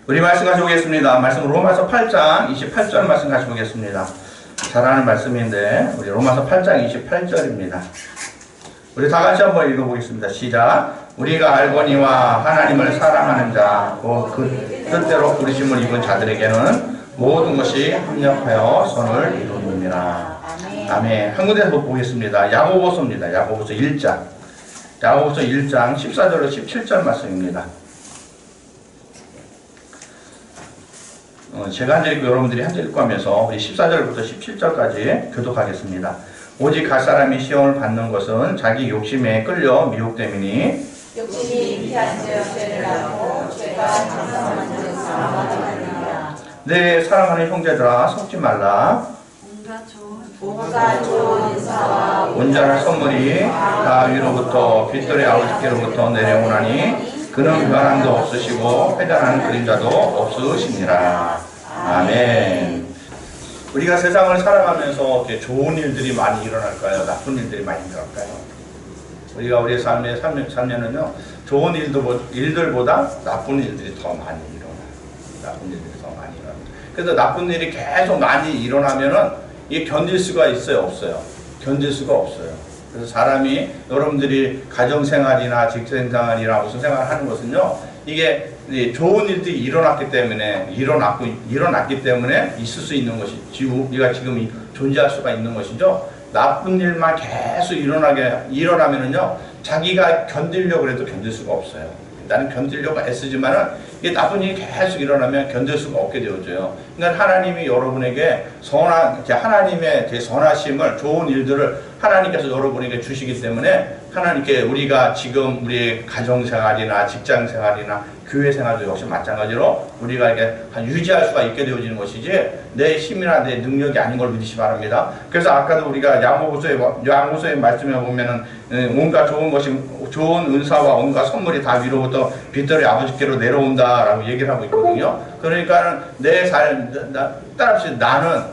우리 말씀 가지고 오겠습니다. 말씀 로마서 8장 28절 말씀 가지고 오겠습니다. 잘 아는 말씀인데 우리 로마서 8장 28절입니다. 우리 다 같이 한번 읽어보겠습니다. 시작. 우리가 알거니와 하나님을 사랑하는 자, 그 뜻대로 부르심을 입은 자들에게는 모든 것이 합력하여 선을 이루느니라. 아멘. 한 군데서 보겠습니다. 야고보서입니다. 야고보서 1장. 야고보서 1장 14절로 17절 말씀입니다. 제가 한 절 읽고 여러분들이 한 절 읽고 하면서 우리 14절부터 17절까지 교독하겠습니다. 오직 갈 사람이 시험을 받는 것은 자기 욕심에 끌려 미혹됨이니 욕심이 미치한 죄를 하고 죄가 장성한 즉 사망하게 하느니라. 내 사랑하는 형제들아 속지 말라. 온갖 좋은 인사와 온전한 선물이 다 위로부터 빛들의 아버지께로부터 내려오나니 그는 변함도 없으시고 회전하는 그림자도 없으시니라. 아멘. 우리가 세상을 살아가면서 좋은 일들이 많이 일어날까요? 나쁜 일들이 많이 일어날까요? 우리가 우리의 삶에 살면은요, 좋은 일들보다 나쁜 일들이 더 많이 일어나요. 나쁜 일들이 더 많이 일어나요. 그래서 나쁜 일이 계속 많이 일어나면은 이게 견딜 수가 있어요? 없어요? 견딜 수가 없어요. 그래서 사람이 여러분들이 가정생활이나 직장생활이나 무슨 생활을 하는 것은요, 이게 좋은 일들이 일어났기 때문에 있을 수 있는 것이지, 우리가 지금 존재할 수가 있는 것이죠. 나쁜 일만 계속 일어나면은요, 자기가 견디려고 해도 견딜 수가 없어요. 나는 견디려고 애쓰지만은 이게 나쁜 일이 계속 일어나면 견딜 수가 없게 되어져요. 그러니까 하나님이 여러분에게 하나님의 선하심을, 좋은 일들을 하나님께서 여러분에게 주시기 때문에 하나님께 우리가 지금 우리의 가정생활이나 직장생활이나 교회생활도 역시 마찬가지로 우리가 이렇게 유지할 수가 있게 되어지는 것이지 내 힘이나 내 능력이 아닌 걸 믿으시 바랍니다. 그래서 아까도 우리가 야고보서의 말씀에 보면은 온갖 좋은 은사와 온갖 선물이 다 위로부터 빛들의 아버지께로 내려온다라고 얘기를 하고 있거든요. 그러니까 내 삶, 따라합시다. 나는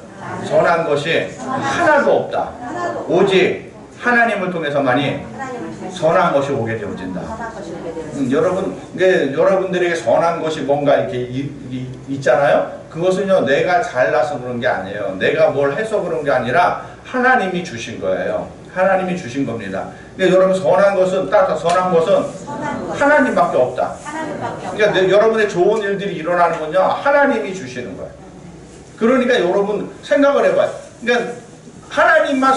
선한 것이 하나도 없다. 오직 하나님을 통해서만이 선한 것이 오게 되어진다. 여러분들에게 선한 것이 뭔가 이렇게 있잖아요. 그것은요, 내가 잘나서 그런 게 아니에요. 내가 뭘 해서 그런 게 아니라 하나님이 주신 거예요. 하나님이 주신 겁니다. 그러니까 여러분, 선한 것은 하나님밖에 없다. 그러니까 여러분의 좋은 일들이 일어나는 건요, 하나님이 주시는 거예요. 그러니까 여러분 생각을 해봐요. 그러니까 하나님만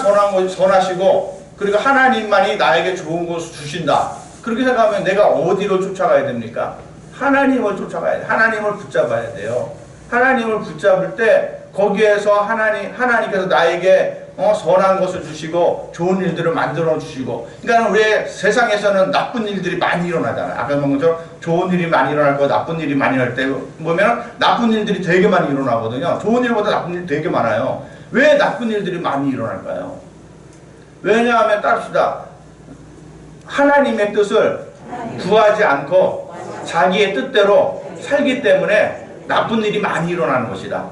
선하시고, 그리고 하나님만이 나에게 좋은 것을 주신다. 그렇게 생각하면 내가 어디로 쫓아가야 됩니까? 하나님을 쫓아가야 돼요. 하나님을 붙잡아야 돼요. 하나님을 붙잡을 때 거기에서 하나님께서 나에게 선한 것을 주시고 좋은 일들을 만들어 주시고. 그러니까 왜 세상에서는 나쁜 일들이 많이 일어나잖아요. 아까 본 것처럼 좋은 일이 많이 일어날 거, 나쁜 일이 많이 일어날 때 보면 나쁜 일들이 되게 많이 일어나거든요. 좋은 일보다 나쁜 일이 되게 많아요. 왜 나쁜 일들이 많이 일어날까요? 왜냐하면 따릅시다. 하나님의 뜻을 구하지 않고 자기의 뜻대로 살기 때문에 나쁜 일이 많이 일어나는 것이다.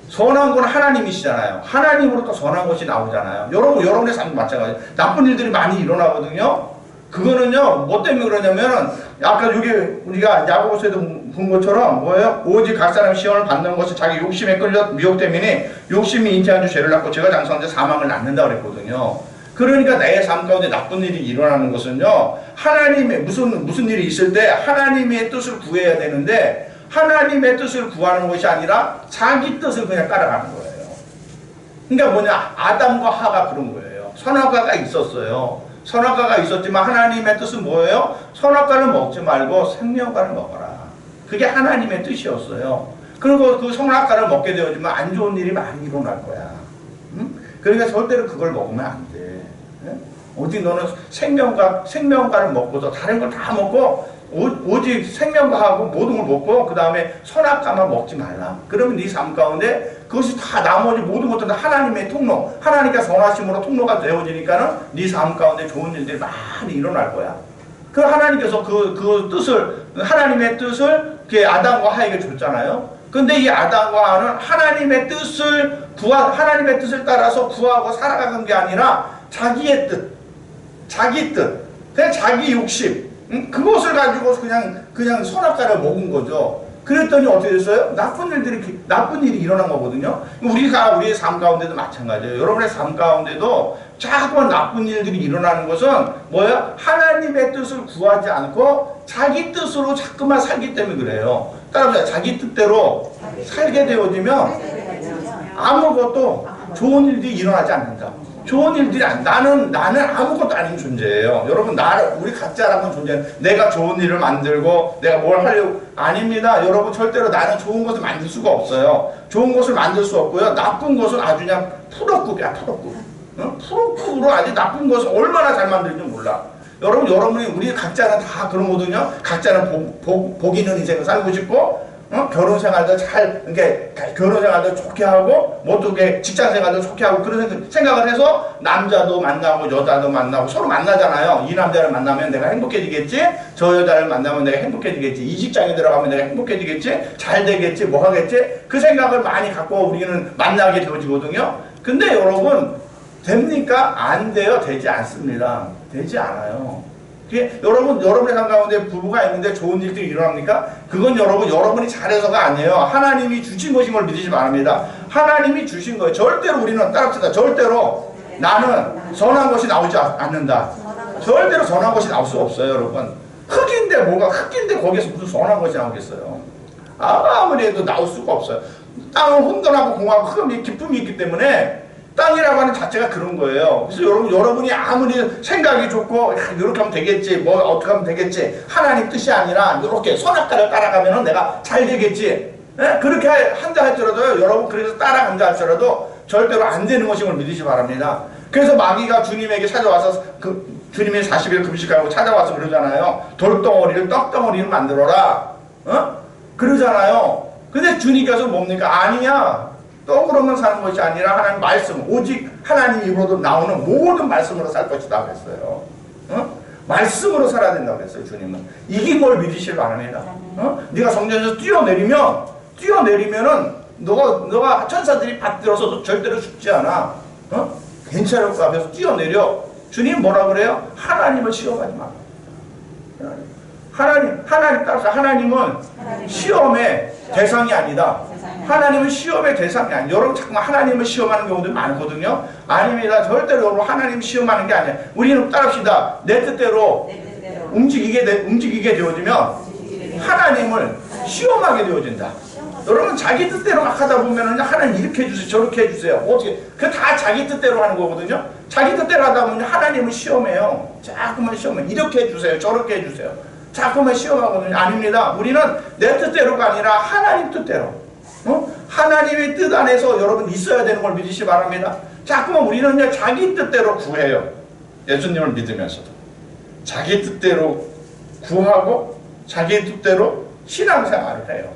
선한 건 하나님이시잖아요. 하나님으로부터 선한 것이 나오잖아요. 여러분의 삶도 마찬가지예요. 나쁜 일들이 많이 일어나거든요. 그거는요, 뭐 때문에 그러냐면, 아까 여기 우리가 야고보서에도 본 것처럼 뭐예요? 오직 각 사람 시험을 받는 것은 자기 욕심에 끌려 미혹됨이니 욕심이 인태한 주 죄를 낳고 죄가 장성한 자 사망을 낳는다 그랬거든요. 그러니까 내 삶 가운데 나쁜 일이 일어나는 것은요, 하나님의 무슨 일이 있을 때 하나님의 뜻을 구해야 되는데 하나님의 뜻을 구하는 것이 아니라 자기 뜻을 그냥 따라가는 거예요. 그러니까 뭐냐, 아담과 하가 그런 거예요. 선악과가 있었어요. 선악과가 있었지만 하나님의 뜻은 뭐예요? 선악과를 먹지 말고 생명과를 먹어라. 그게 하나님의 뜻이었어요. 그리고 그 선악과를 먹게 되어지면 안 좋은 일이 많이 일어날 거야. 응? 그러니까 절대로 그걸 먹으면 안 돼. 오직 너는 생명과를 먹고서 다른 걸 다 먹고 오직 생명과하고 모든 걸 먹고 그 다음에 선악과만 먹지 말라. 그러면 네 삶 가운데 그것이 다 나머지 모든 것들은 하나님의 통로, 하나님께 선하심으로 통로가 되어지니까는 네 삶 가운데 좋은 일들이 많이 일어날 거야. 그 하나님께서 그 뜻을, 하나님의 뜻을 아담과 하에게 줬잖아요. 근데 이 아담과 하는 하나님의 뜻을 따라서 구하고 살아가는 게 아니라 자기의 뜻, 그냥 자기 욕심, 그것을 가지고 그냥 선악과를 먹은 거죠. 그랬더니 어떻게 됐어요? 나쁜 일이 일어난 거거든요. 우리의 삶 가운데도 마찬가지예요. 여러분의 삶 가운데도 자꾸만 나쁜 일들이 일어나는 것은 뭐야? 하나님의 뜻을 구하지 않고 자기 뜻으로 자꾸만 살기 때문에 그래요. 따라서 자기 뜻대로 살게 되어지면 아무것도 좋은 일들이 일어나지 않는다. 좋은 일들이 나는 아무것도 아닌 존재예요. 여러분, 우리 각자라는 존재는 내가 좋은 일을 만들고 내가 뭘 하려고 아닙니다. 여러분, 절대로 나는 좋은 것을 만들 수가 없어요. 좋은 것을 만들 수 없고요. 나쁜 것은 아주 그냥 풀업급이야, 풀업급. 풀업급으로 아주 나쁜 것을 얼마나 잘 만들지 몰라. 여러분이 우리 각자는 다 그런 거거든요. 각자는 복 있는 인생을 살고 싶고, 결혼 생활도 결혼 생활도 좋게 하고, 뭐 또 직장 생활도 좋게 하고, 그런 생각을 해서 남자도 만나고 여자도 만나고 서로 만나잖아요. 이 남자를 만나면 내가 행복해지겠지, 저 여자를 만나면 내가 행복해지겠지, 이 직장에 들어가면 내가 행복해지겠지, 잘 되겠지, 뭐 하겠지, 그 생각을 많이 갖고 우리는 만나게 되어지거든요. 근데 여러분, 됩니까? 안 돼요. 되지 않습니다. 되지 않아요. 여러분의 삶 가운데 부부가 있는데 좋은 일들이 일어납니까? 그건 여러분이 잘해서가 아니에요. 하나님이 주신 것인 걸 믿으시기 바랍니다. 하나님이 주신 거예요. 절대로 우리는 따라합시다. 절대로 나는 선한 것이 나오지 않는다. 절대로 선한 것이 나올 수 없어요, 여러분. 흙인데 거기서 무슨 선한 것이 나오겠어요? 아무리 해도 나올 수가 없어요. 땅은 혼돈하고 공하고 흙이 기품이 있기 때문에 땅이라고 하는 자체가 그런 거예요. 그래서 여러분이 아무리 생각이 좋고 이렇게 하면 되겠지, 뭐 어떻게 하면 되겠지, 하나님 뜻이 아니라 이렇게 선악과를 따라가면 내가 잘 되겠지, 그렇게 한다 할지라도 여러분 그래서 따라간다 할지라도 절대로 안 되는 것임을 믿으시기 바랍니다. 그래서 마귀가 주님에게 찾아와서 주님이 40일 금식하고 찾아와서 그러잖아요. 돌덩어리를 떡덩어리를 만들어라, 그러잖아요. 근데 주님께서 뭡니까? 아니야. 떡으로만 사는 것이 아니라 하나님 말씀, 오직 하나님 입으로도 나오는 모든 말씀으로 살 것이다 그랬어요. 말씀으로 살아야 된다고 그랬어요, 주님은. 이긴 걸 믿으시길 바랍니다. 네가 성전에서 뛰어내리면은 너가 천사들이 받들어서도 절대로 죽지 않아. 괜찮을 거 앞에서 뛰어내려. 주님 뭐라 그래요? 하나님을 시험하지 마. 하나님 따라서 하나님은 시험의 대상이 아니다. 하나님은 시험의 대상이 아니에요. 여러분 자꾸만 하나님을 시험하는 경우도 많거든요. 아닙니다. 절대로 여러분 하나님 시험하는 게 아니에요. 우리는 따릅시다. 내 뜻대로 움직이게 되어지면 하나님을 시험하게 되어진다. 여러분 자기 뜻대로 막 하다 보면 하나님 이렇게 해주세요, 저렇게 해주세요. 어떻게? 그 다 자기 뜻대로 하는 거거든요. 자기 뜻대로 하다 보면 하나님을 시험해요. 자꾸만 시험해. 이렇게 해주세요, 저렇게 해주세요. 자꾸만 시험하거든요. 아닙니다. 우리는 내 뜻대로가 아니라 하나님 뜻대로. 하나님의 뜻 안에서 여러분 있어야 되는 걸 믿으시기 바랍니다. 자꾸만 우리는 자기 뜻대로 구해요. 예수님을 믿으면서도 자기 뜻대로 구하고 자기 뜻대로 신앙생활을 해요.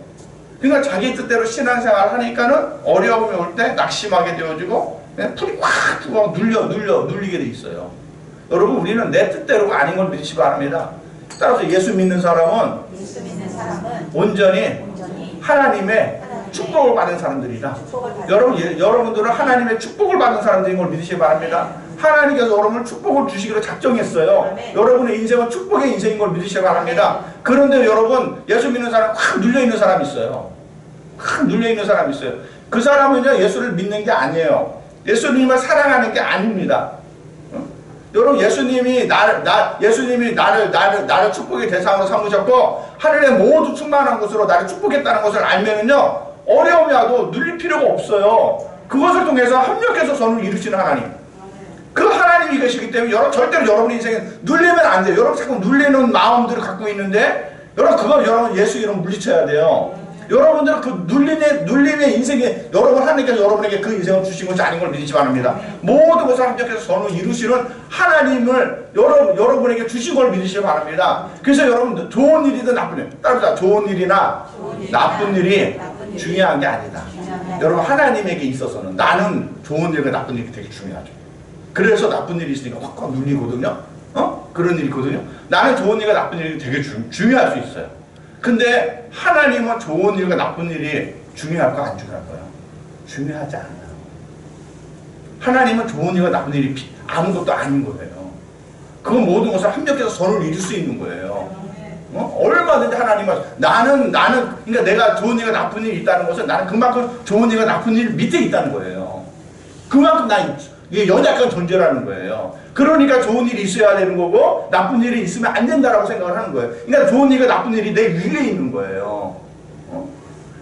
그러니까 자기 뜻대로 신앙생활을 하니까는 어려움이 올 때 낙심하게 되어지고 풀이 확 뜨고 눌리게 돼 있어요. 여러분 우리는 내 뜻대로가 아닌 걸 믿으시기 바랍니다. 따라서 예수 믿는 사람은 온전히 하나님의 축복을 받은 사람들이다. 여러분들은 하나님의 축복을 받은 사람들인 걸 믿으시기 바랍니다. 하나님께서 여러분을 축복을 주시기로 작정했어요. 여러분의 인생은 축복의 인생인 걸 믿으시기 바랍니다. 그런데 여러분 예수 믿는 사람 확 눌려있는 사람이 있어요. 확 눌려있는 사람이 있어요. 그 사람은요 예수를 믿는 게 아니에요. 예수님을 사랑하는 게 아닙니다. 여러분 예수님이 나를 축복의 대상으로 삼으셨고 하늘의 모두 충만한 것으로 나를 축복했다는 것을 알면은요 어려움이 와도 눌릴 필요가 없어요. 그것을 통해서 합력해서 선을 이루시는 하나님, 그 하나님이 계시기 때문에 절대로 여러분 인생에 눌리면 안 돼요. 여러분 자꾸 눌리는 마음들을 갖고 있는데 여러분 예수 이름 물리쳐야 돼요. 여러분들은 그 눌림의 인생에 하나님께서 여러분에게 그 인생을 주신 것이 아닌 걸 믿으시 바랍니다. 모든 것을 합력해서 선을 이루시는 하나님을 여러분에게 주신 걸 믿으시기 바랍니다. 그래서 여러분 좋은 일이든 나쁜 일, 따라서 좋은 일이나 나쁜 일이 중요한 게 아니다. 여러분 하나님에게 있어서는 나는 좋은 일과 나쁜 일이 되게 중요하죠. 그래서 나쁜 일이 있으니까 확 눌리거든요. 그런 일이 있거든요. 나는 좋은 일과 나쁜 일이 되게 중요할 수 있어요. 근데 하나님은 좋은 일과 나쁜 일이 중요할까 안 중요할까요? 중요하지 않아요. 하나님은 좋은 일과 나쁜 일이 아무것도 아닌 거예요. 그 모든 것을 합력해서 선을 이룰 수 있는 거예요. 얼마든지 하나님은 그러니까 내가 좋은 일과 나쁜 일이 있다는 것은 나는 그만큼 좋은 일과 나쁜 일 밑에 있다는 거예요. 그만큼 이게 연약한 존재라는 거예요. 그러니까 좋은 일이 있어야 되는 거고 나쁜 일이 있으면 안 된다라고 생각을 하는 거예요. 그러니까 좋은 일과 나쁜 일이 내 위에 있는 거예요.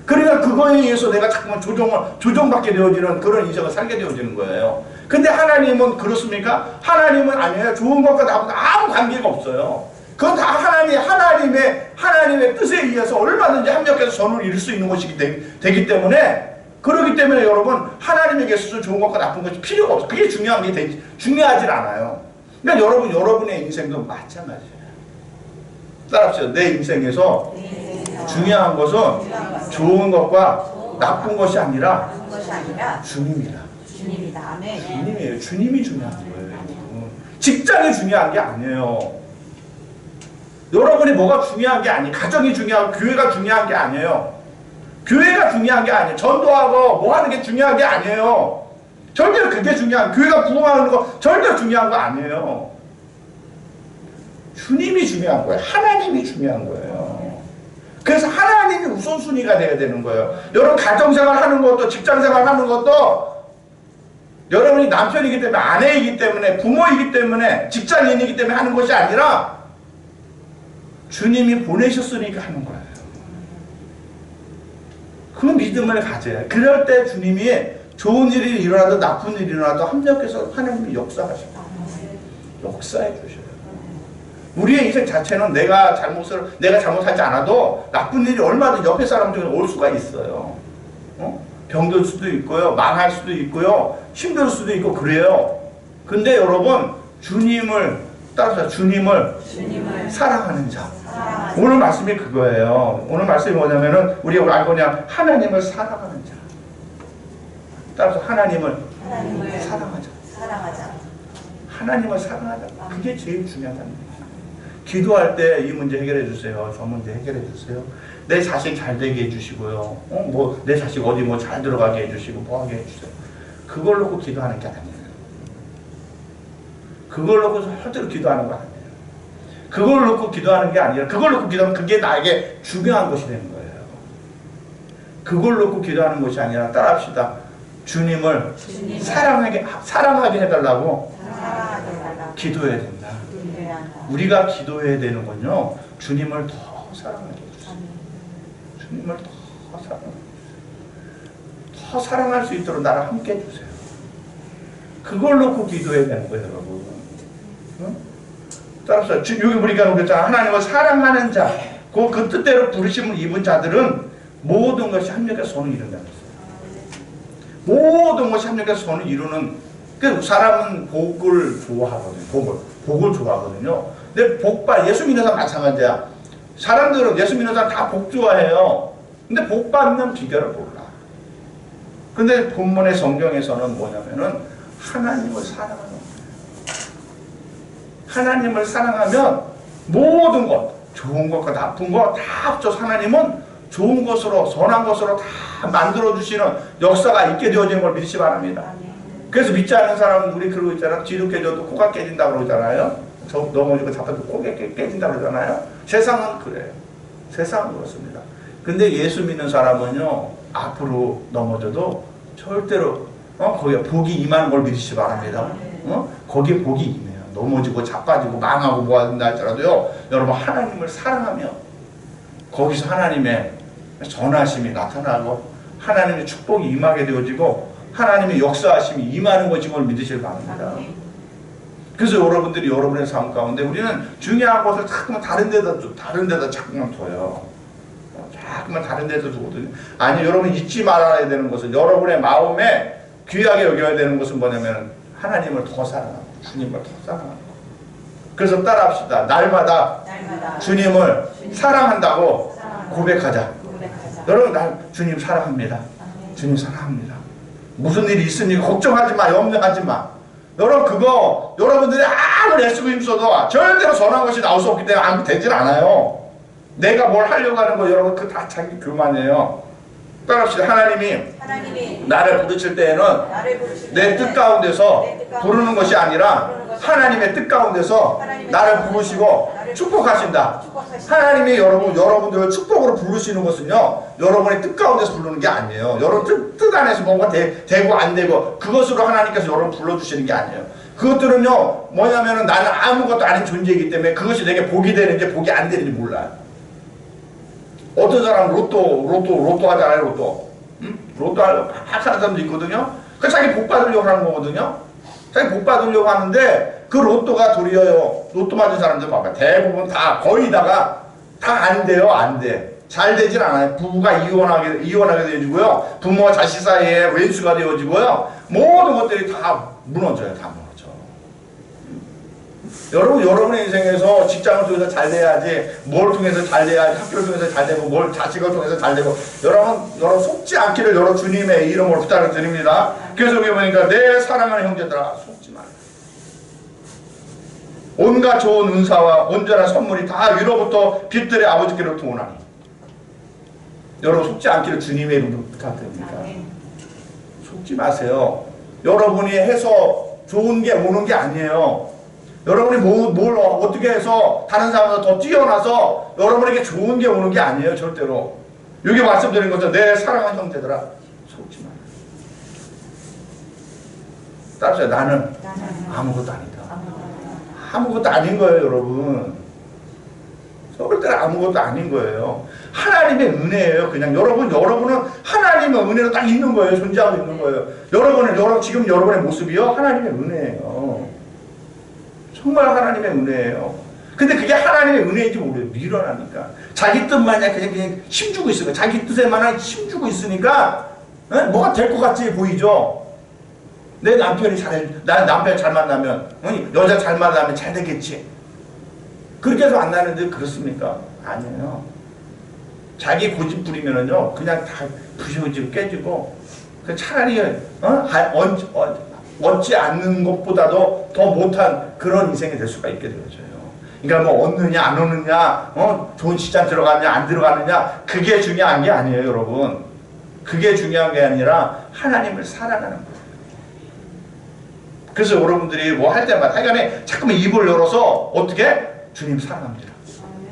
그러니까 그거에 의해서 내가 자꾸만 조종받게 되어지는 그런 인생을 살게 되어지는 거예요. 근데 하나님은 그렇습니까? 하나님은 아니에요. 좋은 것과 나쁜 아무 관계가 없어요. 그건 다 하나님의 뜻에 의해서 얼마든지 합력해서 선을 이룰 수 있는 것이기 되기 때문에, 그렇기 때문에 여러분, 하나님에게 있어서 좋은 것과 나쁜 것이 필요가 없어요. 그게 중요하진 않아요. 그러니까 여러분의 인생도 마찬가지예요. 따라합시다. 내 인생에서 중요한 것은 좋은 것과 나쁜 것이 아니라 주님이다. 주님이다. 아멘. 주님이에요. 주님이 중요한 거예요. 직장이 중요한 게 아니에요. 여러분이 뭐가 중요한 게 아니에요. 가정이 중요하고 교회가 중요한 게 아니에요. 교회가 중요한 게 아니에요. 전도하고 뭐 하는 게 중요한 게 아니에요. 절대로 그게 교회가 부흥하는 거 절대로 중요한 거 아니에요. 주님이 중요한 거예요. 하나님이 중요한 거예요. 그래서 하나님이 우선순위가 돼야 되는 거예요. 여러분 가정생활 하는 것도 직장생활 하는 것도 여러분이 남편이기 때문에 아내이기 때문에 부모이기 때문에 직장인이기 때문에 하는 것이 아니라 주님이 보내셨으니까 하는 거예요. 그 믿음을 가져야. 그럴 때 주님이 좋은 일이 일어나도 나쁜 일이 일어나도 합력해서 하나님이 역사해 주셔요. 우리의 인생 자체는 내가 잘못하지 않아도 나쁜 일이 얼마든지 옆에 사람 중에 올 수가 있어요. 병들 수도 있고요, 망할 수도 있고요, 힘들 수도 있고 그래요. 근데 여러분, 주님을 따라서 주님을 사랑하는 자. 오늘 말씀이 그거예요. 오늘 말씀이 뭐냐면은 우리가 알고 그냥 하나님을 사랑하는 자. 따라서 하나님을 사랑하자. 하나님을 사랑하자. 그게 제일 중요하다는 거예요. 기도할 때 이 문제 해결해 주세요. 저 문제 해결해 주세요. 내 자식 잘 되게 해주시고요. 내 자식 어디 잘 들어가게 해주시고 뭐 하게 해주세요. 그걸 놓고 기도하는 게 아니에요. 그걸 놓고 절대로 기도하는 거 아니에요. 그걸 놓고 기도하는 게 아니라 그걸 놓고 기도하면 그게 나에게 중요한 것이 되는 거예요. 그걸 놓고 기도하는 것이 아니라 따라합시다. 주님을 사랑하게 해달라고 기도해야 된다. 우리가 기도해야 되는 건요, 주님을 더 사랑하게 해주세요. 주님을 더 사랑할 수 있도록 나를 함께 해주세요. 그걸 놓고 기도해야 되는 거예요, 여러분. 따라서 여기 우리가 그랬잖아. 하나님을 사랑하는 자, 그 뜻대로 부르심을 입은 자들은 모든 것이 합력해서 선을 이룬다는 거예요. 모든 것이 합력해서 선을 이루는, 그 사람은 복을 좋아하거든요. 복을 좋아하거든요. 근데 예수 믿는 사람 마찬가지야. 사람들은 예수 믿는 사람 다 복 좋아해요. 근데 복 받는 비결을 몰라. 근데 본문의 성경에서는 뭐냐면은 하나님을 사랑하는 거예요. 하나님을 사랑하면 모든 것, 좋은 것과 나쁜 것 다 합쳐서 하나님은 좋은 것으로, 선한 것으로 다 만들어주시는 역사가 있게 되어지는 걸 믿으시 바랍니다. 그래서 믿지 않는 사람은 우리 그러고 있잖아요. 뒤로 깨져도 코가 깨진다고 그러잖아요. 넘어지고 잡아도 코가 깨진다고 그러잖아요. 세상은 그래요. 세상은 그렇습니다. 근데 예수 믿는 사람은요, 앞으로 넘어져도 절대로 거기에 복이 임하는 걸 믿으시 바랍니다. 거기에 복이 임해요. 넘어지고 자빠지고 망하고 뭐한다 할지라도요, 여러분 하나님을 사랑하며 거기서 하나님의 전하심이 나타나고 하나님의 축복이 임하게 되어지고 하나님의 역사하심이 임하는 것인 걸 믿으실 바랍니다. 그래서 여러분들이 여러분의 삶 가운데 우리는 중요한 것을 자꾸만 다른 데다 자꾸만 둬요. 자꾸만 다른 데다 두거든요. 아니, 여러분 잊지 말아야 되는 것은, 여러분의 마음에 귀하게 여겨야 되는 것은 뭐냐면 하나님을 더 사랑하고 주님을 더 사랑하고. 그래서 따라합시다. 날마다 주님을 사랑한다고 고백하자. 여러분, 난 주님 사랑합니다. 주님 사랑합니다. 무슨 일이 있으니 걱정하지 마, 염려하지 마. 여러분, 여러분들이 아무리 애쓰고 힘써도 절대로 선한 것이 나올 수 없기 때문에 아무 되질 않아요. 내가 뭘 하려고 하는 거, 여러분, 그 다 자기 교만이에요. 따라합시다. 하나님이 나를 부르실 때에는 내 뜻 가운데서 부르는 것이 아니라 하나님의 뜻 가운데서 나를 부르시고 축복하신다. 축복하신다. 하나님이 여러분들을 축복으로 부르시는 것은요, 여러분의 뜻 가운데서 부르는 게 아니에요. 여러분 뜻 안에서 뭔가 되고 안 되고 그것으로 하나님께서 여러분 불러주시는 게 아니에요. 그것들은요, 뭐냐면은 나는 아무것도 아닌 존재이기 때문에 그것이 내게 복이 되는지 복이 안 되는지 몰라요. 어떤 사람은 로또 하잖아요, 로또. 응? 로또 하려고 막 하는 사람도 있거든요. 그 자기 복 받으려고 하는 거거든요. 자기 복 받으려고 하는데 그 로또가 도리어요, 로또 맞은 사람들 봐봐. 대부분 다, 거의 다가 다 안 돼요, 안 돼. 잘 되진 않아요. 부부가 이혼하게 되어지고요. 부모와 자식 사이에 왼수가 되어지고요. 모든 것들이 다 무너져요, 다 무너져. 여러분의 인생에서 직장을 통해서 잘 돼야지, 뭘 통해서 잘 돼야지, 학교를 통해서 잘 되고, 뭘 자식을 통해서 잘 되고, 여러분 속지 않기를 여러분 주님의 이름으로 부탁을 드립니다. 그래서 여기 보니까 내 사랑하는 형제들아, 속지 말라. 온갖 좋은 은사와 온전한 선물이 다 위로부터 빛들의 아버지께로부터 오나니. 여러분 속지 않기를 주님의 이름으로 부탁드립니다. 속지 마세요. 여러분이 해서 좋은 게 오는 게 아니에요. 여러분이 뭘 어떻게 해서 다른 사람보다 더 뛰어나서 여러분에게 좋은 게 오는 게 아니에요. 절대로. 여기 말씀드린 것처럼 내 사랑하는 형제들아, 속지 마라. 따라서 나는 아무것도 아니다. 아무것도 아닌 거예요, 여러분. 속을 때는 아무것도 아닌 거예요. 하나님의 은혜예요. 그냥 여러분은 하나님의 은혜로 딱 있는 거예요. 존재하고 있는 거예요. 지금 여러분의 모습이요, 하나님의 은혜예요. 정말 하나님의 은혜예요. 근데 그게 하나님의 은혜인지 모르요. 밀어나니까. 자기 뜻만이 그냥 힘주고 있어요. 자기 뜻에만 힘주고 있으니까 뭐가 될 것 같이 보이죠. 내 남편이 남편 잘 만나면, 여자 잘 만나면 잘 되겠지. 그렇게 해서 만나는데 그렇습니까? 아니에요. 자기 고집 부리면은요, 그냥 다 부셔지고 깨지고, 차라리, 얻지 않는 것보다도 더 못한 그런 인생이 될 수가 있게 되어져요. 그러니까 뭐 얻느냐, 안 얻느냐, 좋은 시장 들어가느냐, 안 들어가느냐, 그게 중요한 게 아니에요, 여러분. 그게 중요한 게 아니라 하나님을 사랑하는 거예요. 그래서 여러분들이 뭐 할 때마다 하여간에 자꾸만 입을 열어서 어떻게? 주님 사랑합니다.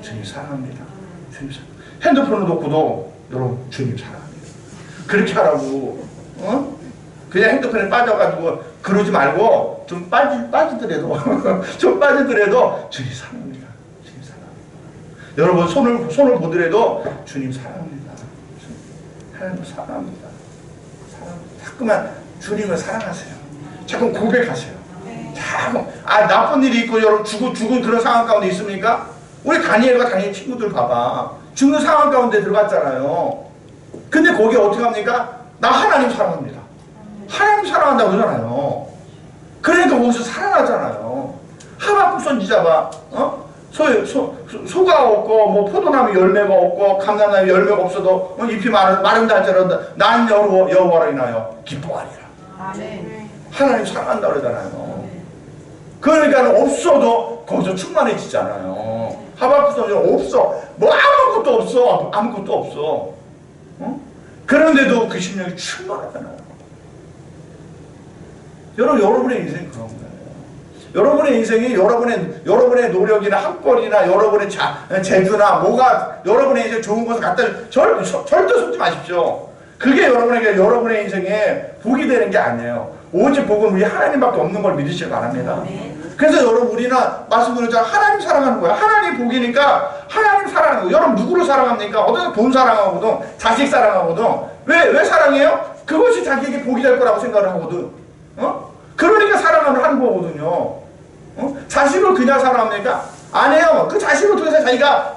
주님 사랑합니다. 주님 사랑합니다. 핸드폰을 놓고도 여러분 주님 사랑합니다. 그렇게 하라고. 그냥 핸드폰에 빠져가지고 그러지 말고 좀 빠지더라도 좀 빠지더라도 주님 사랑합니다. 주님 사랑합니다. 여러분 손을 보더라도 주님 사랑합니다. 하나님 사랑합니다. 사랑합니다. 자꾸만 주님을 사랑하세요. 자꾸 고백하세요. 자꾸 나쁜 일이 있고 여러분 죽은 그런 상황 가운데 있습니까? 우리 다니엘과 다니엘 친구들 봐봐. 죽는 상황 가운데 들어갔잖아요. 근데 거기에 어떻게 합니까? 나 하나님 사랑합니다. 하나님 사랑한다고 그러잖아요. 그러니까 거기서 살아나잖아요. 하박국 선지자 봐. 소가 없고 뭐 포도나무 열매가 없고 감람나무 열매가 없어도 잎이 마른다 할지라도 난 여호와로 인하여 기뻐하리라. 아멘. 하나님 사랑한다 그러잖아요. 그러니까 없어도 거기서 충만해지잖아요. 하박국 선지자 없어. 뭐 아무것도 없어. 아무것도 없어. 그런데도 그 심령이 충만하잖아요. 여러분의 인생이 그런 거예요. 여러분의 인생이 여러분의 노력이나 학벌이나 여러분의 재주나 뭐가 여러분의 인생 좋은 것을 갖다 절대 속지 마십시오. 그게 여러분의 인생에 복이 되는 게 아니에요. 오직 복은 우리 하나님밖에 없는 걸 믿으시기 바랍니다. 그래서 여러분 우리는 말씀드렸잖아요. 하나님 사랑하는 거예요. 하나님 복이니까 하나님 사랑하는 거예요. 여러분 누구를 사랑합니까? 어떤 돈 사랑하거든, 자식 사랑하거든. 왜 사랑해요? 그것이 자기에게 복이 될 거라고 생각을 하거든. 그러니까 사랑을 하는 거거든요. 자식을 그냥 사랑합니까? 아니에요. 그 자식을 통해서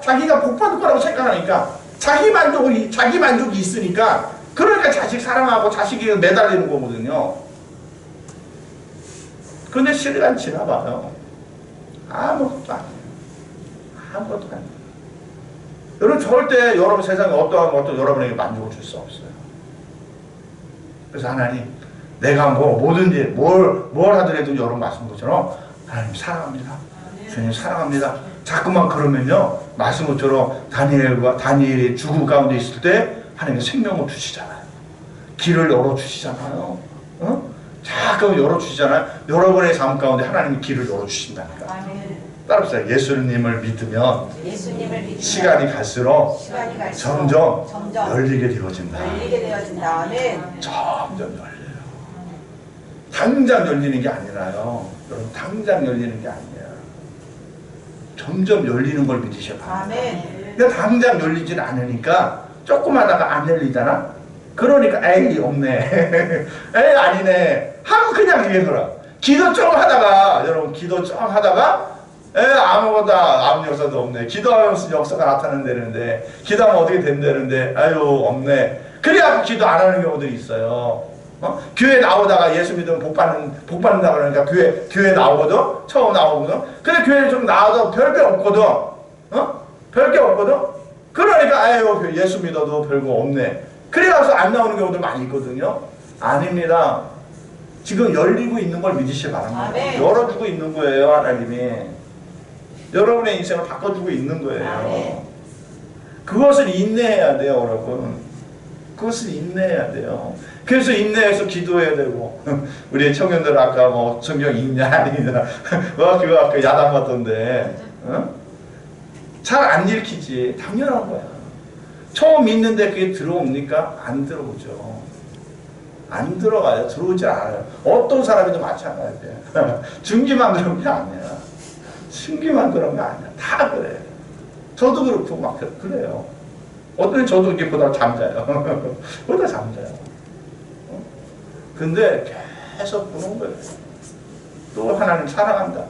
자기가 복 받을 거라고 생각하니까 자기 만족이 있으니까 그러니까 자식 사랑하고 자식이 매달리는 거거든요. 그런데 시간 지나봐요. 아무것도 아니에요. 아무것도 아니에요. 여러분 절대 여러분 세상에 어떠한 것도 여러분에게 만족을 줄 수 없어요. 그래서 하나님 내가 뭐든지 뭘 하더라도 여러분 말씀 것처럼 하나님 사랑합니다. 주님 사랑합니다. 자꾸만 그러면요 말씀 것처럼 다니엘이 죽음 가운데 있을 때 하나님이 생명을 주시잖아요. 길을 열어주시잖아요. 자꾸 열어주시잖아요. 여러분의 삶 가운데 하나님이 길을 열어주신다니까. 따라합시다. 예수님을 믿으면 예수님을 믿으면 시간이 갈수록 시간이 갈수록 점점 열리게 되어진다. 열리게 되어진다. 아멘. 점점 열려요. 당장 열리는 게 아니라요. 여러분 당장 열리는 게 아니에요. 점점 열리는 걸 믿으셔야 합니다. 아멘. 근데 당장 열리진 않으니까 조금 하다가 안 열리잖아? 그러니까 에이 없네. 에이 아니네. 하고 그냥 얘기하더라. 기도 좀 하다가 여러분 기도 좀 하다가 아무것도 아무 역사도 없네. 기도하면서 역사가 나타난다는데 기도하면 어떻게 된다는데 아유 없네. 그래갖고 기도 안 하는 경우들이 있어요. 교회 나오다가 예수 믿으면 복 받는다 그러니까 교회 나오거든. 처음 나오거든. 근데 교회 좀 나와도 별게 없거든. 별게 없거든. 그러니까 아유 예수 믿어도 별거 없네. 그래가서 안 나오는 경우들 많이 있거든요. 아닙니다. 지금 열리고 있는 걸 믿으시기 바랍니다. 아멘. 열어주고 있는 거예요, 하나님이. 여러분의 인생을 바꿔주고 있는 거예요. 아멘. 그것을 인내해야 돼요, 여러분. 그것을 인내해야 돼요. 그래서 인내해서 기도해야 되고 우리 청년들 아까 뭐 성경 읽냐 아니냐 그거 아까 야단 맞던데 잘 안 읽히지. 당연한 거야. 처음 읽는데 그게 들어옵니까? 안 들어오죠. 안 들어가요. 들어오지 않아요. 어떤 사람이도 마찬가지예요. 중기만 그런 게 아니야. 중기만 그런 게 아니야. 다 그래. 저도 그렇고 막 그래요. 어떤 저도 이게 보다 잠자요. 보다 잠자요. 근데 계속 보는 거예요. 또 하나님 사랑한다.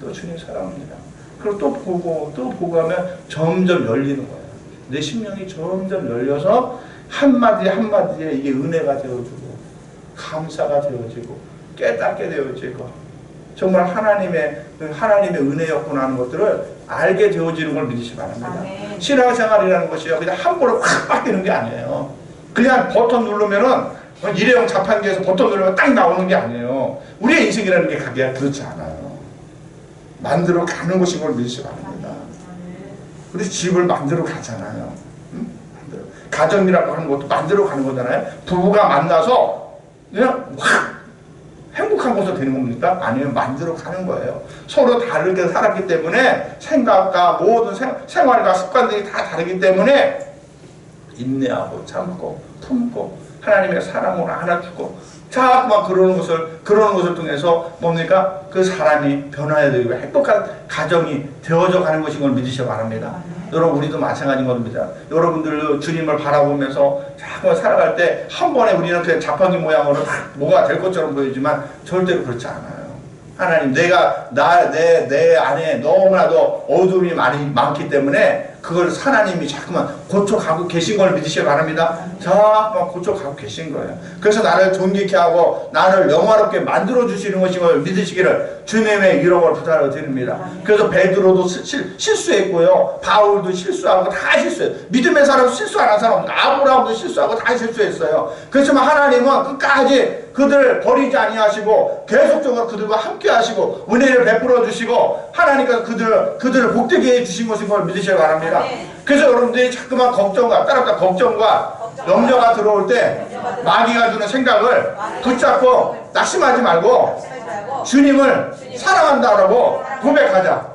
또 주님 사랑합니다. 그리고 또 보고 하면 점점 열리는 거예요. 내 심령이 점점 열려서 한마디 한마디에 이게 은혜가 되어지고 감사가 되어지고 깨닫게 되어지고 정말 하나님의 은혜였구나 하는 것들을 알게 되어지는 걸 믿으시기 바랍니다. 아멘. 신앙생활이라는 것이요 그냥 한 번에 확 바뀌는 게 아니에요. 그냥 버튼 누르면은 일회용 자판기에서 버튼 누르면 딱 나오는 게 아니에요. 우리의 인생이라는 게 그렇지 않아요. 만들어 가는 것인 걸 믿으시기 바랍니다. 우리 집을 만들어 가잖아요. 응? 가정이라고 하는 것도 만들어 가는 거잖아요. 부부가 만나서 그냥 확 행복한 곳으로 되는 겁니까? 아니면 만들어 가는 거예요. 서로 다르게 살았기 때문에 생각과 모든 생활과 습관들이 다 다르기 때문에 인내하고 참고 품고 하나님의 사랑으로 안아주고 자꾸만 그러는 것을 통해서 뭡니까? 그 사람이 변화해야 되고 행복한 가정이 되어져 가는 것인 걸 믿으시기 바랍니다. 여러분 우리도 마찬가지인 겁니다. 여러분들 주님을 바라보면서 자꾸 살아갈 때 한 번에 우리는 그냥 자판기 모양으로 뭐가 될 것처럼 보이지만 절대로 그렇지 않아요. 하나님 내 안에 너무나도 어둠이 많기 때문에 그걸 하나님이 자꾸만 고쳐가고 계신 걸 믿으시기 바랍니다. 자꾸만 고쳐가고 계신 거예요. 그래서 나를 존귀케 하고 나를 영화롭게 만들어 주시는 것인 걸 믿으시기를 주님의 이름으로 부탁을 드립니다. 그래서 베드로도 실수했고요. 바울도 실수하고 다 실수해요. 믿음의 사람 실수 안 한 사람 아브라함도 실수하고 다 실수했어요. 그렇지만 하나님은 끝까지 그들을 버리지 아니하시고 계속적으로 그들과 함께 하시고 은혜를 베풀어 주시고 하나님께서 그들을 복되게 해 주신 것인 걸 믿으셔야 바랍니다. 그래서 여러분들이 자꾸만 걱정과 염려가 들어올 때 마귀가 주는 생각을 붙잡고 낙심하지 말고 주님을 사랑한다라고 고백하자.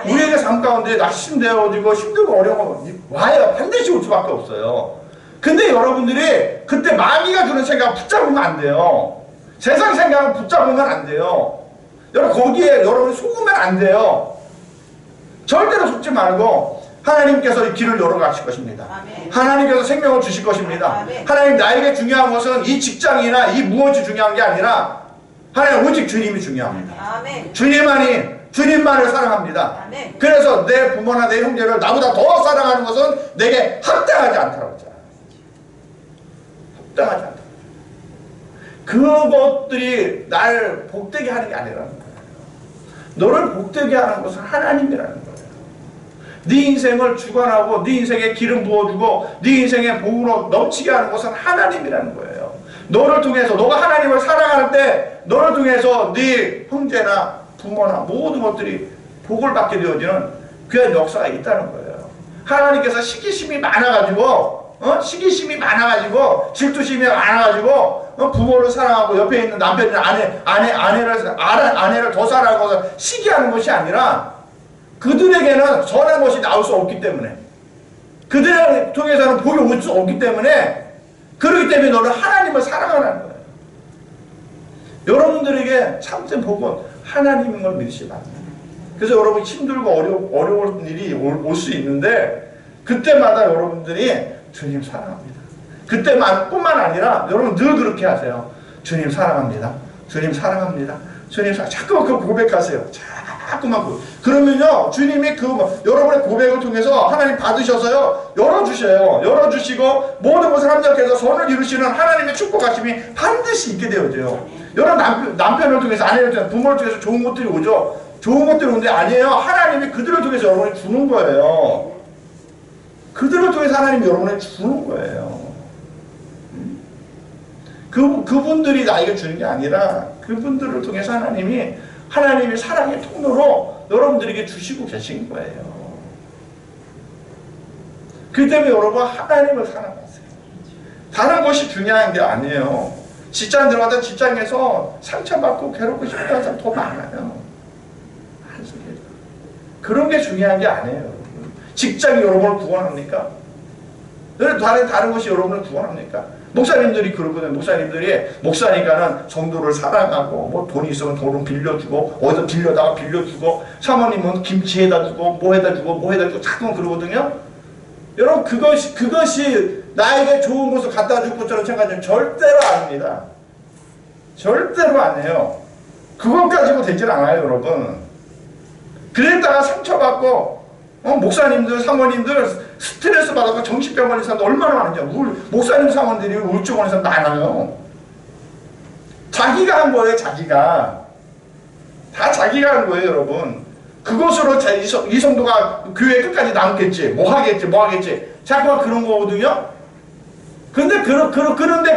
우리에게 삶 가운데 낙심되어지고 힘들고 어려운 와요. 반드시 올 수밖에 없어요. 근데 여러분들이 그때 마귀가 주는 생각 붙잡으면 안 돼요. 세상 생각을 붙잡으면 안 돼요. 여러분 거기에 여러분이 속으면 안 돼요. 절대로 속지 말고 하나님께서 이 길을 열어가실 것입니다. 아멘. 하나님께서 생명을 주실 것입니다. 아멘. 하나님 나에게 중요한 것은 이 직장이나 이 무엇이 중요한 게 아니라 하나님 오직 주님이 중요합니다. 아멘. 주님만을 사랑합니다. 아멘. 그래서 내 부모나 내 형제를 나보다 더 사랑하는 것은 내게 합당하지 않다고 했잖아요. 합당하지 않다. 그것들이 날 복되게 하는 게 아니라는 거예요. 너를 복되게 하는 것은 하나님이라는 거예요. 네 인생을 주관하고 네 인생에 기름 부어주고 네 인생에 복으로 넘치게 하는 것은 하나님이라는 거예요. 너를 통해서 너가 하나님을 사랑할 때 너를 통해서 네 형제나 부모나 모든 것들이 복을 받게 되어지는 그런 역사가 있다는 거예요. 하나님께서 시기심이 많아가지고 질투심이 많아가지고 부모를 사랑하고 옆에 있는 남편이나 아내를 더 사랑하고 시기하는 것이 아니라 그들에게는 선한 것이 나올 수 없기 때문에, 그들을 통해서는 복이 올 수 없기 때문에, 그렇기 때문에 너는 하나님을 사랑하라는 거예요. 여러분들에게 참된 복은 하나님인 걸 믿으시기 바랍니다. 그래서 여러분 힘들고 어려운 일이 올 수 있는데, 그때마다 여러분들이 주님 사랑합니다. 그때뿐만 아니라 여러분 늘 그렇게 하세요. 주님 사랑합니다. 주님 사랑합니다. 주님 사랑. 자꾸만 그 고백하세요. 자꾸만 그러면요, 주님이 여러분의 고백을 통해서 하나님 받으셔서요, 열어주셔요. 열어주시고 모든 것을 합력해서 선을 이루시는 하나님의 축복하심이 반드시 있게 되어져요. 여러분 남편을 통해서, 아내를 통해서, 부모를 통해서 좋은 것들이 오죠. 좋은 것들이 오는데 아니에요. 하나님이 그들을 통해서 여러분이 주는 거예요. 그들을 통해서 하나님이 여러분에게 주는 거예요. 그분들이 나에게 주는 게 아니라 그분들을 통해서 하나님이 사랑의 통로로 여러분들에게 주시고 계신 거예요. 그렇기 때문에 여러분 하나님을 사랑하세요. 다른 것이 중요한 게 아니에요. 직장 들어가다 직장에서 상처받고 괴롭고 싶다는 사람 더 많아요. 그런 게 중요한 게 아니에요. 직장이 여러분을 구원합니까? 다른 것이 여러분을 구원합니까? 목사님들이 그러거든요. 목사니까는 성도를 사랑하고, 뭐 돈이 있으면 돈을 빌려주고, 어디서 빌려다가 빌려주고, 사모님은 김치 해다 주고, 뭐 해다 주고, 자꾸 그러거든요. 여러분, 그것이 나에게 좋은 것을 갖다 줄 것처럼 생각하면 절대로 아닙니다. 절대로 안 해요. 그것 가지고 되질 않아요, 여러분. 그랬다가 상처받고, 목사님들, 사모님들 스트레스 받아서 정신병 걸린 사람도 얼마나 많은지. 목사님, 사모님들이 우울증 걸린 사람도 많아요. 자기가 한 거예요, 자기가. 다 자기가 한 거예요, 여러분. 그것으로 이 성도가 교회 끝까지 남겠지, 뭐 하겠지. 자꾸만 그런 거거든요. 그런데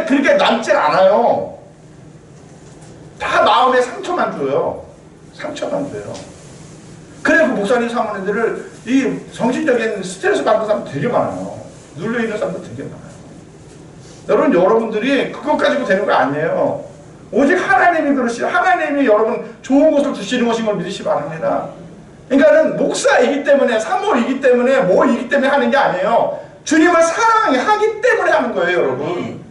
그렇게 남질 않아요. 다 마음에 상처만 줘요. 그래, 그 목사님, 사모님들을 이 정신적인 스트레스 받는 사람 되게 많아요. 눌려있는 사람도 되게 많아요. 여러분들이 그것 가지고 되는 거 아니에요. 오직 하나님이 그러시죠. 하나님이 여러분 좋은 것을 주시는 것인 걸 믿으시기 바랍니다. 그러니까는 목사이기 때문에, 사모이기 때문에, 뭐이기 때문에 하는 게 아니에요. 주님을 사랑하기 때문에 하는 거예요, 여러분.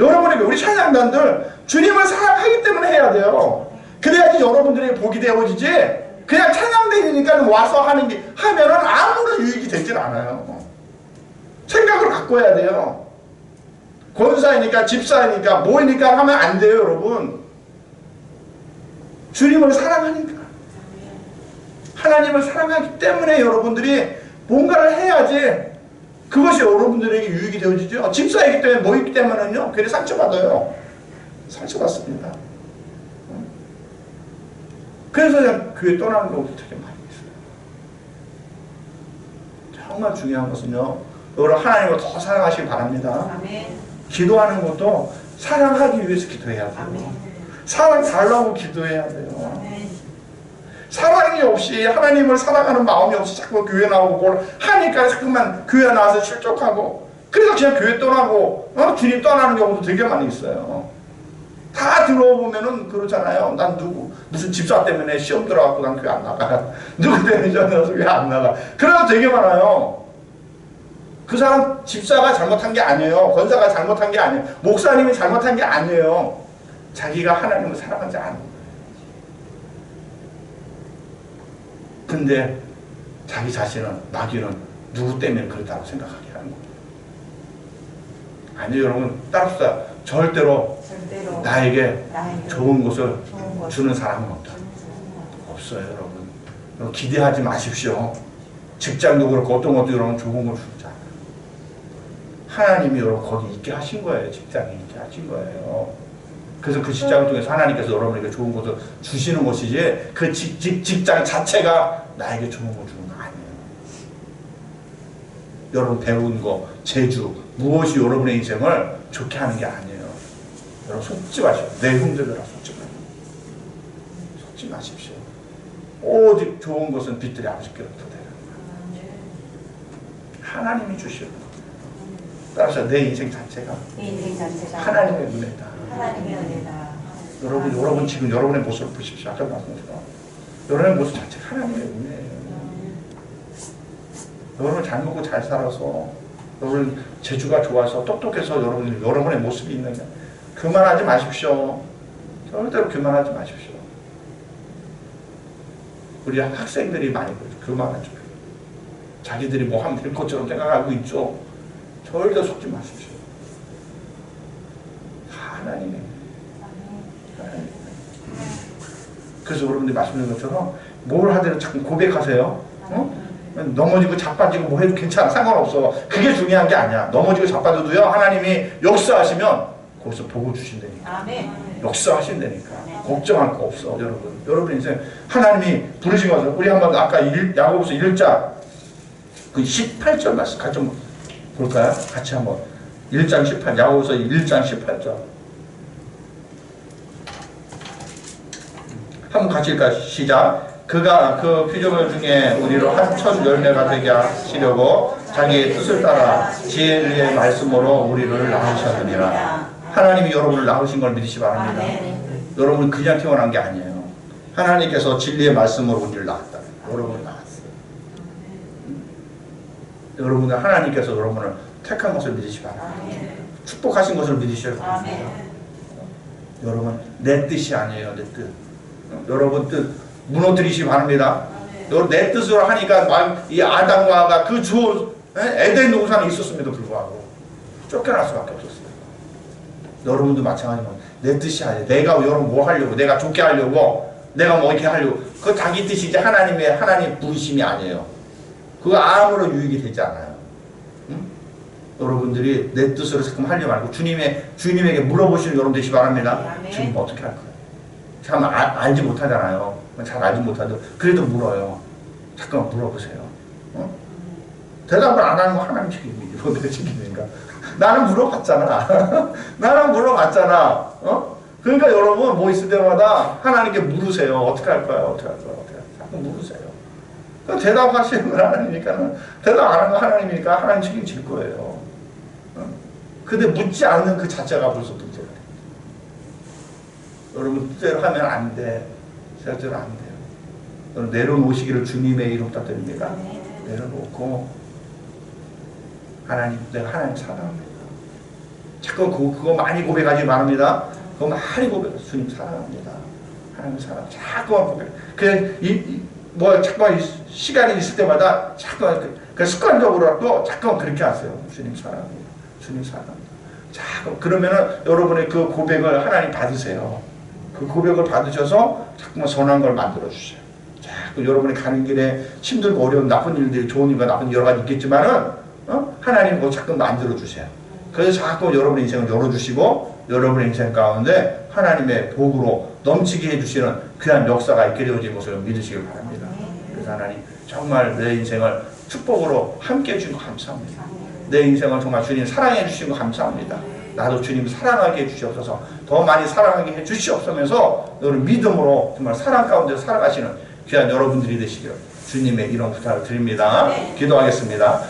여러분에게, 우리 찬양단들 주님을 사랑하기 때문에 해야 돼요. 그래야지 여러분들에게 복이 되어지지. 그냥 찬양대회니까 와서 하면은 아무런 유익이 되질 않아요. 생각을 바꿔야 돼요. 권사이니까, 집사이니까, 뭐이니까 하면 안 돼요, 여러분. 주님을 사랑하니까. 하나님을 사랑하기 때문에 여러분들이 뭔가를 해야지 그것이 여러분들에게 유익이 되어지죠. 집사이기 때문에, 뭐이기 때문에는요, 괜히 상처받아요. 상처받습니다. 그래서 그냥 교회 떠나는 경우도 되게 많이 있어요. 정말 중요한 것은요, 여러분 하나님을 더 사랑하시기 바랍니다. 아멘. 기도하는 것도 사랑하기 위해서 기도해야 돼요. 아멘. 사랑 달라고 기도해야 돼요. 아멘. 사랑이 없이, 하나님을 사랑하는 마음이 없이 자꾸 교회 나오고 뭘 하니까 자꾸만 교회 나와서 실족하고, 그래서 그냥 교회 떠나고 주님 떠나는 경우도 되게 많이 있어요. 다 들어보면은 그러잖아요. 난 무슨 집사 때문에 시험 들어갖고 난 교회 안 나가. 누구 때문에 시험 들어서 교회 안 나가. 그래도 되게 많아요. 그 사람 집사가 잘못한 게 아니에요. 권사가 잘못한 게 아니에요. 목사님이 잘못한 게 아니에요. 자기가 하나님을 사랑하지 않은 거예요. 근데 자기 자신은, 마귀는 누구 때문에 그렇다고 생각하게 하는 거예요. 아니요, 여러분, 따릅시다. 절대로 나에게 좋은 것을 주는 사람은 없다. 없어요, 여러분. 기대하지 마십시오. 직장도 그렇고 어떤 것도 여러분 좋은 걸 주지 않아요. 하나님이 여러분 거기 있게 하신 거예요. 직장에 있게 하신 거예요. 그래서 그 직장을 통해서 하나님께서 여러분에게 좋은 것을 주시는 것이지, 그 직장 자체가 나에게 좋은 걸 주는 거 아니에요. 여러분 배운 거, 재주, 무엇이 여러분의 인생을 좋게 하는 게 아니에요. 여러분 속지 마십시오. 내 흉들더라 속지 마십시오. 속지 마십시오. 오직 좋은 것은 빛들이 아버지께로부터 되는 거예요. 하나님이 주시는 거예요. 따라서 내 인생 자체가 하나님의 은혜다. 하나님의 은혜다. 여러분 지금 여러분의 모습을 보십시오. 아까 말씀드렸죠. 여러분의 모습 자체가 하나님의 은혜예요. 여러분 잘 먹고 잘 살아서, 여러분 재주가 좋아서 똑똑해서 여러분의 모습이 있느냐? 교만하지 마십시오. 절대로 교만하지 마십시오. 우리 학생들이 많이 교만하죠. 자기들이 뭐 하면 될 것처럼 생각하고 있죠. 절대 속지 마십시오. 하나님의. 그래서 여러분들이 말씀드린 것처럼 뭘 하더라도 자꾸 고백하세요. 어? 넘어지고 자빠지고 뭐 해도 괜찮아. 상관없어. 그게 중요한 게 아니야. 넘어지고 자빠져도요, 하나님이 역사하시면 거기서 보고 주신다니까. 아멘. 역사하신다니까. 걱정할 거 없어, 여러분. 여러분 인생 하나님이 부르신 것을, 우리 한번 아까 야고보서 1장 그 18절 말씀 같이 한번 볼까요? 같이 한번 1장 18, 야고보서 1장 18절 한번 같이 읽까? 시작. 그가 그 피조물 중에 우리로 한 첫 열매가 되게 하시려고 자기의 뜻을 따라 지혜의 말씀으로 우리를 낳으셨느니라. 하나님이 여러분을 낳으신 걸 믿으시 바랍니다. 여러분 그냥 태어난 게 아니에요. 하나님께서 진리의 말씀으로 우리를 낳았다. 여러분을 낳았어요. 여러분은 하나님께서 여러분을 택한 것을 믿으시 바랍니다. 축복하신 것을 믿으셔야 바랍니다. 여러분 내 뜻이 아니에요. 내 뜻. 여러분 뜻 무너뜨리시 바랍니다. 내 뜻으로 하니까 이 아담과 하가 그 주 에덴 동산에 있었음에도 불구하고 쫓겨날 수밖에 없었어요. 여러분도 마찬가지입니다. 내 뜻이 아니에요. 내가 여러분 뭐 하려고, 내가 좋게 하려고, 내가 뭐 이렇게 하려고, 그거 자기 뜻이지 하나님 부르심이 아니에요. 그거 아무런 유익이 되지 않아요. 응? 여러분들이 내 뜻으로 자꾸 하려 말고 주님에게 물어보시는 여러분 되시기 바랍니다. 주님 어떻게 할 거예요? 참 알지 못하잖아요. 잘 알지 못하죠. 그래도 물어요. 잠깐만 물어보세요. 어? 대답을 안 하는 거 하나님 책임이고 내 책임인가? 나는 물어봤잖아. 나는 물어봤잖아. 어? 그러니까 여러분 뭐 있을 때마다 하나님께 물으세요. 어떻게 할 거야? 어떻게 할 거야? 어떻게 할 거야? 자꾸 물으세요. 대답하시는 건 하나님이니까, 대답 안 하는 건 하나님이니까 하나님 책임질 거예요. 어? 근데 묻지 않는 그 자체가 벌써 문제가 돼요. 여러분 뜻대로 하면 안 돼. 절대로 안 돼요. 여러분 내려놓으시기를 주님의 이름 부탁드립니다. 내려놓고 하나님, 내가 하나님 사랑합니다. 자꾸 그거 많이 고백하지 바랍니다. 그거 많이 고백해서 주님 사랑합니다. 하나님 사랑. 자꾸만 고백. 그냥 뭐 자꾸만 시간이 있을 때마다 자꾸만 그 습관적으로라도 자꾸만 그렇게 하세요. 주님 사랑합니다. 주님 사랑합니다. 자꾸 그러면은 여러분의 그 고백을 하나님 받으세요. 그 고백을 받으셔서 자꾸만 선한 걸 만들어 주세요. 자꾸 여러분이 가는 길에 힘들고 어려운 나쁜 일들이, 좋은 일과 나쁜 일 여러 가지 있겠지만은 하나님 그거 자꾸 만들어 주세요. 그래서 자꾸 여러분의 인생을 열어주시고 여러분의 인생 가운데 하나님의 복으로 넘치게 해주시는 귀한 역사가 있게 되어진 것을 믿으시길 바랍니다. 그래서 하나님 정말 내 인생을 축복으로 함께 해주신 거 감사합니다. 내 인생을 정말 주님 사랑해 주신 거 감사합니다. 나도 주님 사랑하게 해주시옵소서. 더 많이 사랑하게 해주시옵소서. 여러분 믿음으로 정말 사랑 가운데 살아가시는 귀한 여러분들이 되시길 주님의 이런 부탁을 드립니다. 기도하겠습니다.